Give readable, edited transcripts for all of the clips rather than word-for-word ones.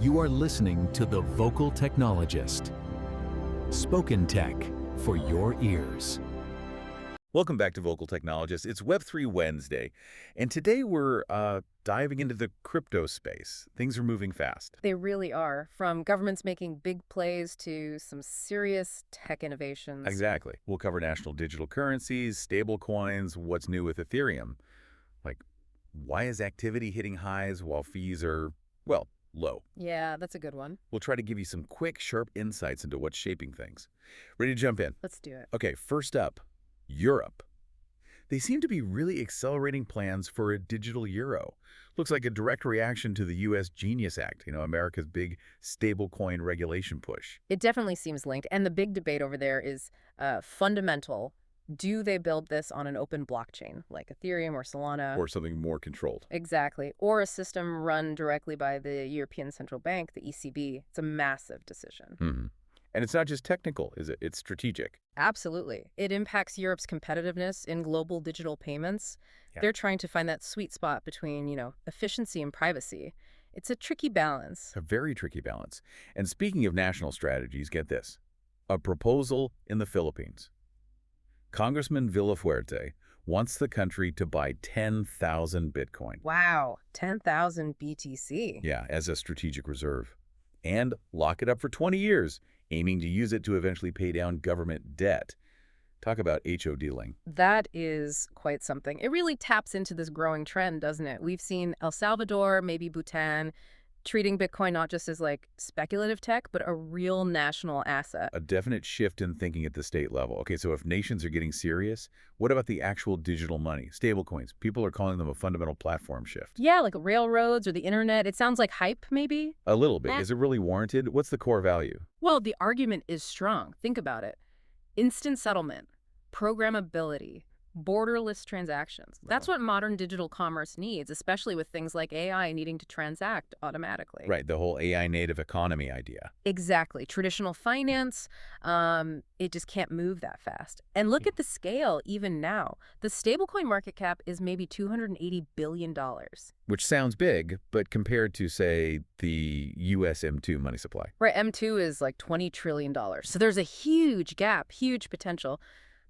You are listening to The Vocal Technologist. Spoken tech for your ears. Welcome back to Vocal Technologist. It's Web3 Wednesday, and today we're diving into the crypto space. Things are moving fast. They really are, from governments making big plays to some serious tech innovations. Exactly. We'll cover national digital currencies, stablecoins, what's new with Ethereum. Like, why is activity hitting highs while fees are, well, low? Yeah, that's a good one. We'll try to give you some quick, sharp insights into what's shaping things. Ready to jump in? Let's do it. Okay, first up, Europe. They seem to be really accelerating plans for a digital euro. Looks like a direct reaction to the U.S. Genius Act, America's big stablecoin regulation push. It definitely seems linked, and the big debate over there is fundamental. Do they build this on an open blockchain, like Ethereum or Solana? Or something more controlled. Exactly. Or a system run directly by the European Central Bank, the ECB. It's a massive decision. Mm-hmm. And it's not just technical, is it? It's strategic. Absolutely. It impacts Europe's competitiveness in global digital payments. Yeah. They're trying to find that sweet spot between, efficiency and privacy. It's a tricky balance. A very tricky balance. And speaking of national strategies, get this. A proposal in the Philippines. Congressman Villafuerte wants the country to buy 10,000 Bitcoin. Wow, 10,000 BTC. Yeah, as a strategic reserve. And lock it up for 20 years, aiming to use it to eventually pay down government debt. Talk about HO dealing. That is quite something. It really taps into this growing trend, doesn't it? We've seen El Salvador, maybe Bhutan, treating Bitcoin not just as like speculative tech, but a real national asset. A definite shift in thinking at the state level. Okay, so if nations are getting serious, what about the actual digital money? Stablecoins. People are calling them a fundamental platform shift. Yeah, like railroads or the internet. It sounds like hype, maybe? A little bit. Is it really warranted? What's the core value? Well, the argument is strong. Think about it. Instant settlement, programmability, borderless transactions. That's what modern digital commerce needs, especially with things like AI needing to transact automatically. Right, the whole AI native economy idea. Exactly. Traditional finance, it just can't move that fast. And look at the scale even now. The stablecoin market cap is maybe $280 billion. Which sounds big, but compared to, say, the US M2 money supply. Right, M2 is like $20 trillion. So there's a huge gap, huge potential.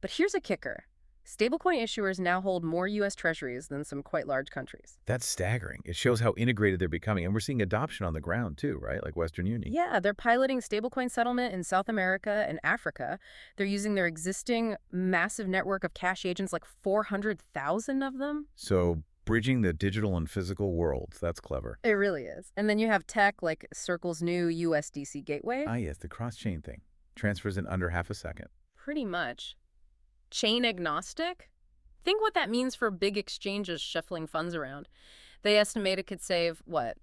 But here's a kicker. Stablecoin issuers now hold more U.S. Treasuries than some quite large countries. That's staggering. It shows how integrated they're becoming. And we're seeing adoption on the ground, too, right? Like Western Union. Yeah, they're piloting stablecoin settlement in South America and Africa. They're using their existing massive network of cash agents, like 400,000 of them. So bridging the digital and physical worlds. That's clever. It really is. And then you have tech like Circle's new USDC gateway. Ah, yes, the cross-chain thing. Transfers in under half a second. Pretty much. Chain-agnostic? Think what that means for big exchanges shuffling funds around. They estimate it could save, what,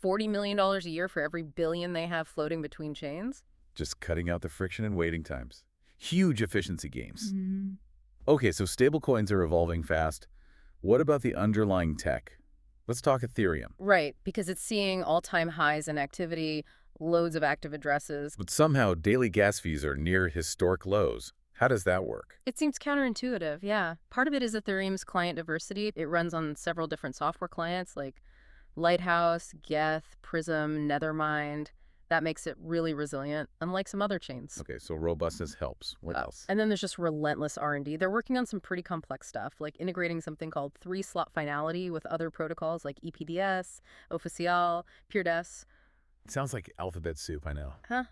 $40 million a year for every billion they have floating between chains? Just cutting out the friction and waiting times. Huge efficiency gains. Mm-hmm. Okay, so stablecoins are evolving fast. What about the underlying tech? Let's talk Ethereum. Right, because it's seeing all-time highs in activity, loads of active addresses. But somehow daily gas fees are near historic lows. How does that work? It seems counterintuitive, yeah. Part of it is Ethereum's client diversity. It runs on several different software clients like Lighthouse, Geth, Prism, Nethermind. That makes it really resilient, unlike some other chains. Okay, so robustness helps. What else? And then there's just relentless R&D. They're working on some pretty complex stuff, like integrating something called 3-slot finality with other protocols like EPDS, Official, PeerDES. It sounds like alphabet soup, I know. Huh?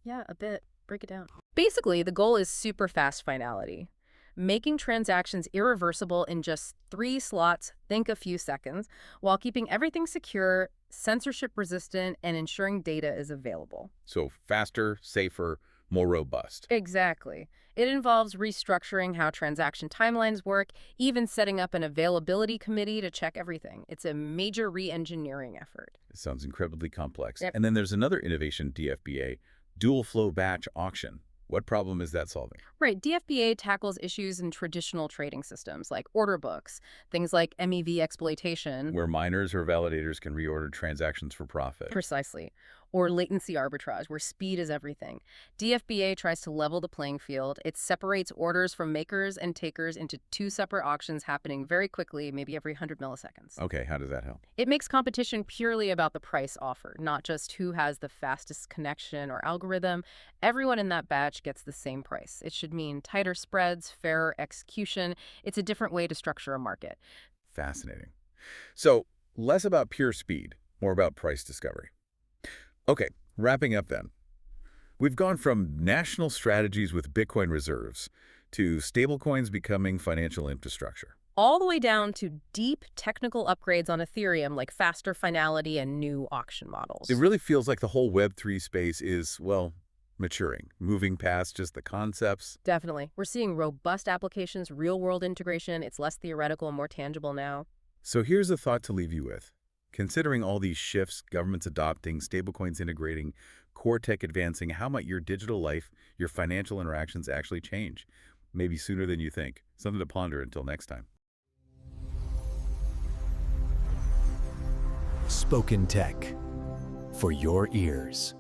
Yeah, a bit. Break it down. Basically, the goal is super fast finality, making transactions irreversible in just 3 slots, think a few seconds, while keeping everything secure, censorship resistant, and ensuring data is available. So faster, safer, more robust. Exactly. It involves restructuring how transaction timelines work, even setting up an availability committee to check everything. It's a major re-engineering effort. It sounds incredibly complex. Yep. And then there's another innovation, DFBA, dual flow batch auction. What problem is that solving? Right. DFBA tackles issues in traditional trading systems like order books, things like MEV exploitation. Where miners or validators can reorder transactions for profit. Precisely. Or latency arbitrage, where speed is everything. DFBA tries to level the playing field. It separates orders from makers and takers into two separate auctions happening very quickly, maybe every 100 milliseconds. Okay, how does that help? It makes competition purely about the price offered, not just who has the fastest connection or algorithm. Everyone in that batch gets the same price. It should mean tighter spreads, fairer execution. It's a different way to structure a market. Fascinating. So, less about pure speed, more about price discovery. Okay, wrapping up then. We've gone from national strategies with Bitcoin reserves to stablecoins becoming financial infrastructure. All the way down to deep technical upgrades on Ethereum like faster finality and new auction models. It really feels like the whole Web3 space is, well, maturing, moving past just the concepts. Definitely. We're seeing robust applications, real-world integration. It's less theoretical and more tangible now. So here's a thought to leave you with. Considering all these shifts, governments adopting, stablecoins integrating, core tech advancing, how might your digital life, your financial interactions actually change? Maybe sooner than you think. Something to ponder until next time. Spoken Tech for your ears.